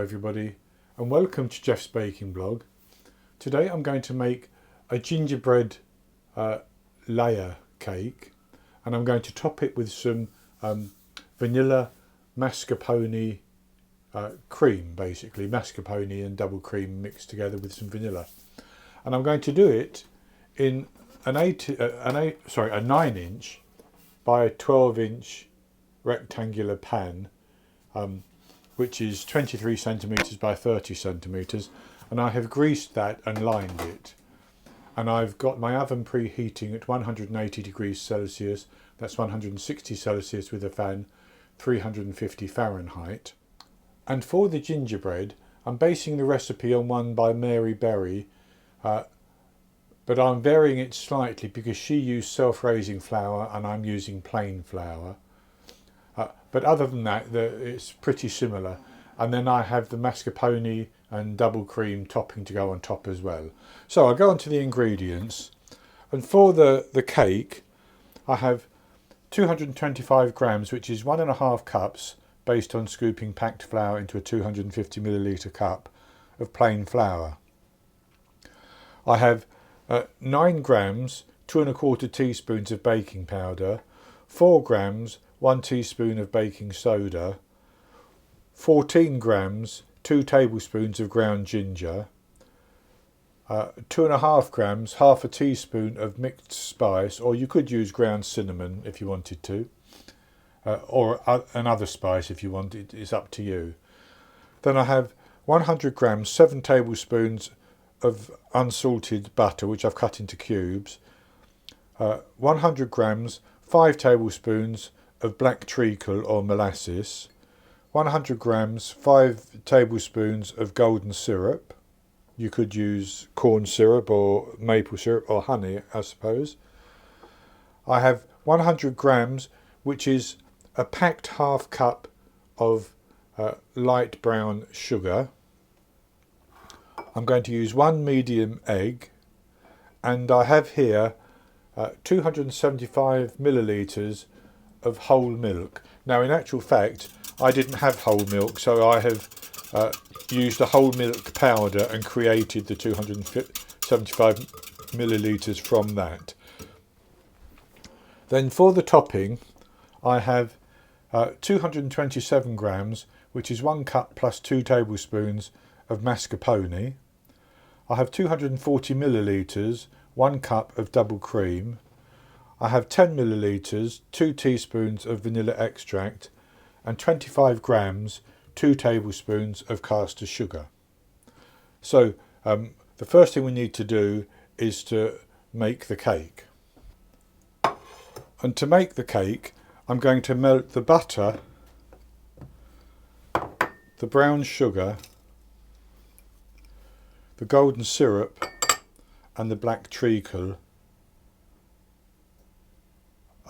everybody and welcome to Jeff's Baking Blog. Today I'm going to make a gingerbread layer cake, and I'm going to top it with some vanilla mascarpone cream, basically mascarpone and double cream mixed together with some vanilla. And I'm going to do it in a 9-inch by 12-inch rectangular pan, which is 23 centimetres by 30 centimetres, and I have greased that and lined it. And I've got my oven preheating at 180 degrees Celsius, that's 160 Celsius with a fan, 350 Fahrenheit. And for the gingerbread, I'm basing the recipe on one by Mary Berry, but I'm varying it slightly because she used self-raising flour and I'm using plain flour. But other than that, it's pretty similar. And then I have the mascarpone and double cream topping to go on top as well. So I'll go on to the ingredients. And for the cake, I have 225 grams, which is 1.5 cups, based on scooping packed flour into a 250 milliliter cup of plain flour. I have 9 grams, 2¼ teaspoons of baking powder, 4 grams, 1 teaspoon of baking soda, 14 grams, 2 tablespoons of ground ginger, 2.5 grams, half a teaspoon of mixed spice, or you could use ground cinnamon if you wanted to, or another spice if you want, it's up to you. Then I have 100 grams, 7 tablespoons of unsalted butter, which I've cut into cubes, 100 grams, 5 tablespoons of black treacle or molasses, 100 grams, 5 tablespoons of golden syrup. You could use corn syrup or maple syrup or honey, I suppose. I have 100 grams, which is a packed half cup of light brown sugar. I'm going to use 1 medium egg, and I have here 275 millilitres of whole milk. Now, in actual fact, I didn't have whole milk, so I have used a whole milk powder and created the 275 millilitres from that. Then for the topping, I have 227 grams, which is 1 cup plus 2 tablespoons of mascarpone. I have 240 millilitres, 1 cup of double cream. I have 10 millilitres, 2 teaspoons of vanilla extract, and 25 grams, 2 tablespoons of caster sugar. So the first thing we need to do is to make the cake. And to make the cake, I'm going to melt the butter, the brown sugar, the golden syrup and the black treacle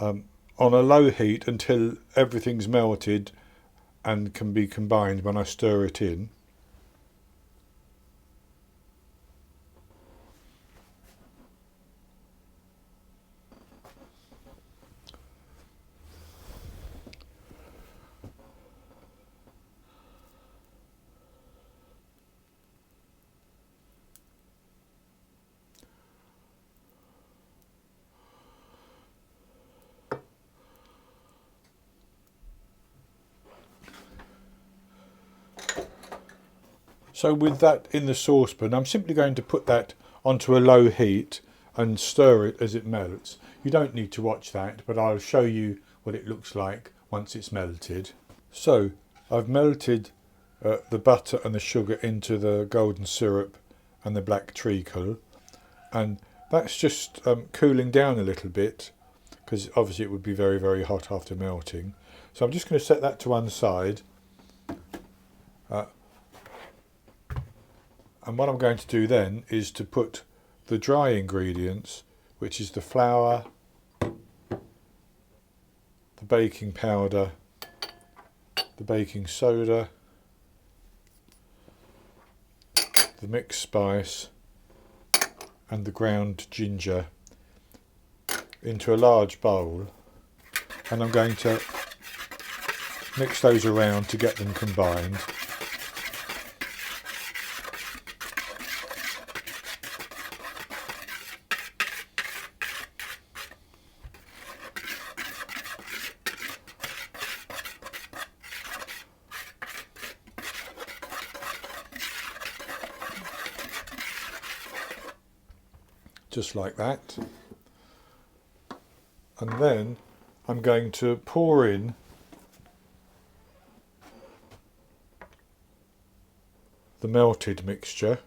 on a low heat until everything's melted and can be combined when I stir it in. So with that in the saucepan, I'm simply going to put that onto a low heat and stir it as it melts. You don't need to watch that, but I'll show you what it looks like once it's melted. So I've melted the butter and the sugar into the golden syrup and the black treacle, and that's just cooling down a little bit, because obviously it would be very, very hot after melting. So I'm just going to set that to one side. And what I'm going to do then is to put the dry ingredients, which is the flour, the baking powder, the baking soda, the mixed spice and the ground ginger, into a large bowl, and I'm going to mix those around to get them combined. just like that. And then I'm going to pour in the melted mixture.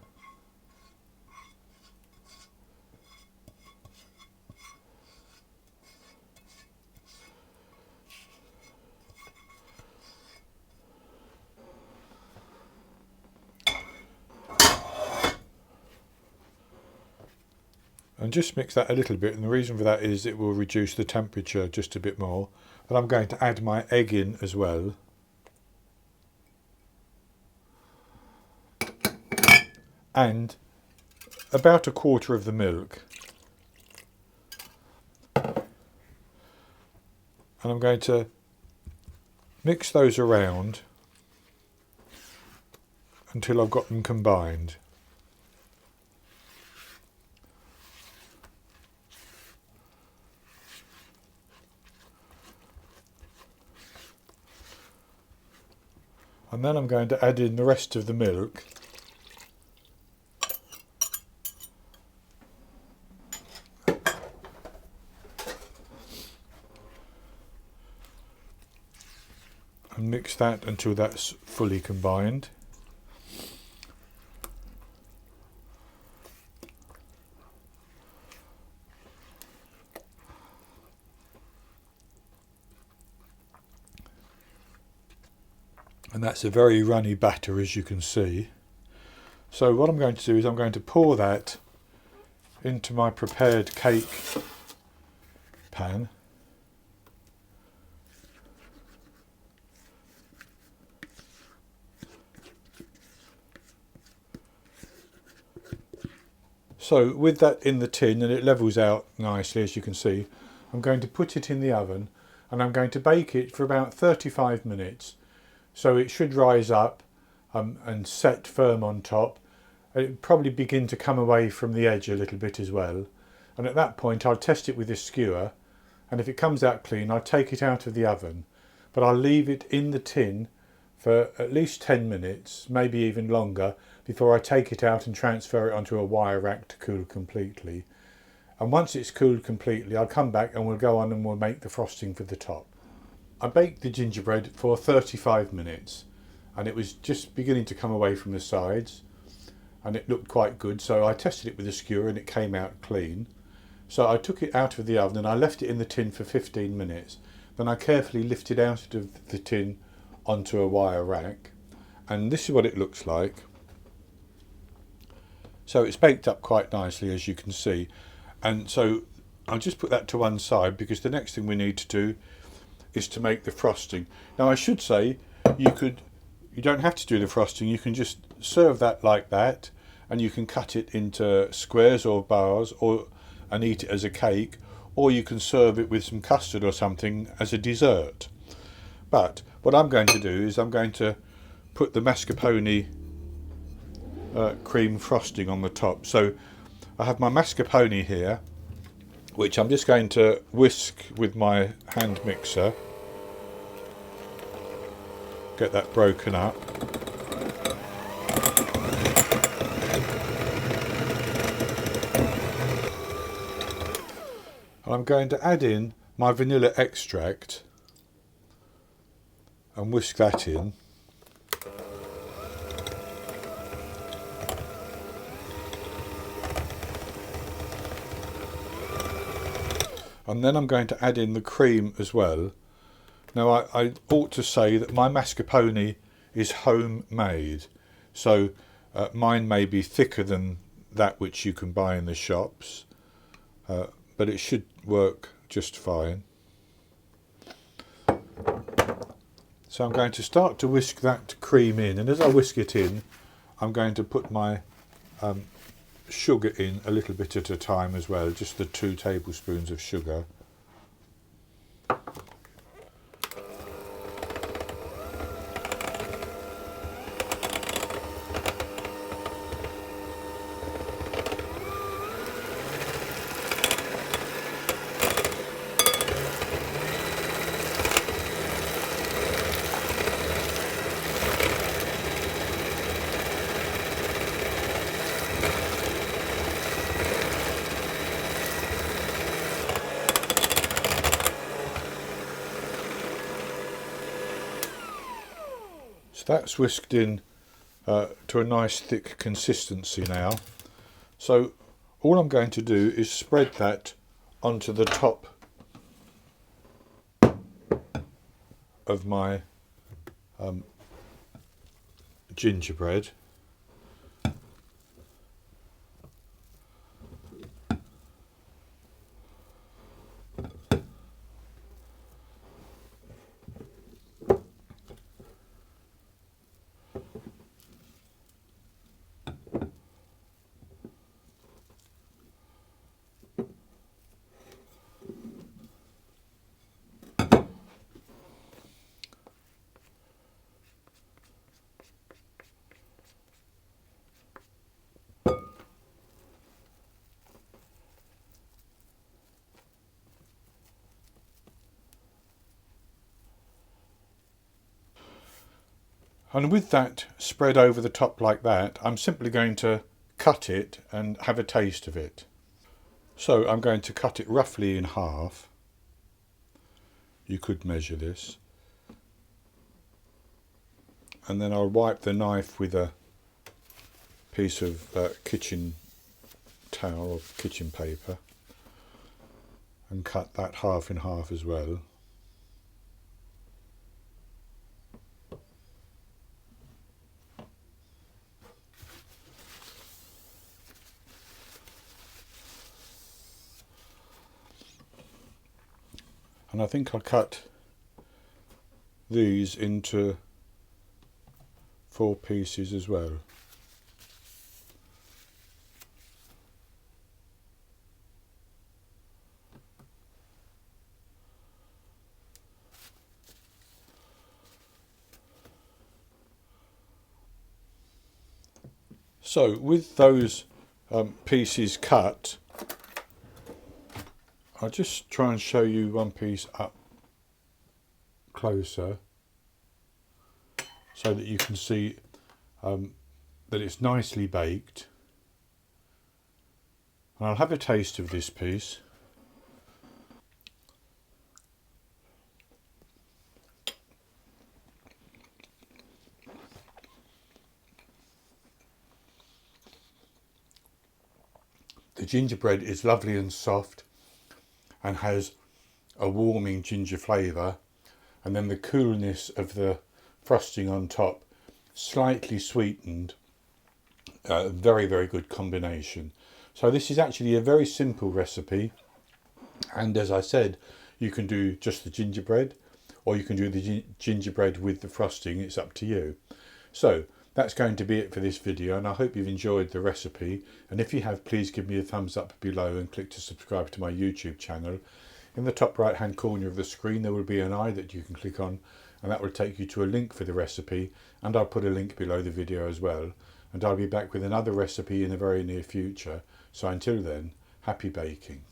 And just mix that a little bit, and the reason for that is it will reduce the temperature just a bit more. But I'm going to add my egg in as well. And about 1/4 of the milk. And I'm going to mix those around until I've got them combined. And then I'm going to add in the rest of the milk. And mix that until that's fully combined. And that's a very runny batter, as you can see. So what I'm going to do is I'm going to pour that into my prepared cake pan. So with that in the tin, and it levels out nicely, as you can see, I'm going to put it in the oven and I'm going to bake it for about 35 minutes. So it should rise up and set firm on top. It'll probably begin to come away from the edge a little bit as well. And at that point I'll test it with this skewer, and if it comes out clean I'll take it out of the oven. But I'll leave it in the tin for at least 10 minutes, maybe even longer, before I take it out and transfer it onto a wire rack to cool completely. And once it's cooled completely, I'll come back and we'll go on and we'll make the frosting for the top. I baked the gingerbread for 35 minutes and it was just beginning to come away from the sides and it looked quite good, so I tested it with a skewer and it came out clean. So I took it out of the oven and I left it in the tin for 15 minutes. Then I carefully lifted out of the tin onto a wire rack, and this is what it looks like. So it's baked up quite nicely, as you can see, and so I'll just put that to one side because the next thing we need to do is to make the frosting. Now I should say you don't have to do the frosting, you can just serve that like that, and you can cut it into squares or bars and eat it as a cake, or you can serve it with some custard or something as a dessert. But what I'm going to do is I'm going to put the mascarpone cream frosting on the top. So I have my mascarpone here, which I'm just going to whisk with my hand mixer, get that broken up. And I'm going to add in my vanilla extract and whisk that in. And then I'm going to add in the cream as well. Now I ought to say that my mascarpone is homemade, so mine may be thicker than that which you can buy in the shops, but it should work just fine. So I'm going to start to whisk that cream in, and as I whisk it in I'm going to put my sugar in a little bit at a time as well, just the 2 tablespoons of sugar. So that's whisked in to a nice thick consistency now. So all I'm going to do is spread that onto the top of my gingerbread. And with that spread over the top like that, I'm simply going to cut it and have a taste of it. So I'm going to cut it roughly in half. You could measure this. And then I'll wipe the knife with a piece of kitchen towel or kitchen paper and cut that half in half as well. And I think I'll cut these into 4 pieces as well. So with those pieces cut, I'll just try and show you one piece up closer so that you can see that it's nicely baked. And I'll have a taste of this piece. The gingerbread is lovely and soft and has a warming ginger flavour, and then the coolness of the frosting on top, slightly sweetened. Very, very good combination. So this is actually a very simple recipe, and as I said, you can do just the gingerbread or you can do the gingerbread with the frosting. It's up to you. So that's going to be it for this video, and I hope you've enjoyed the recipe, and if you have, please give me a thumbs up below and click to subscribe to my YouTube channel. In the top right hand corner of the screen there will be an eye that you can click on, and that will take you to a link for the recipe, and I'll put a link below the video as well, and I'll be back with another recipe in the very near future. So until then, happy baking.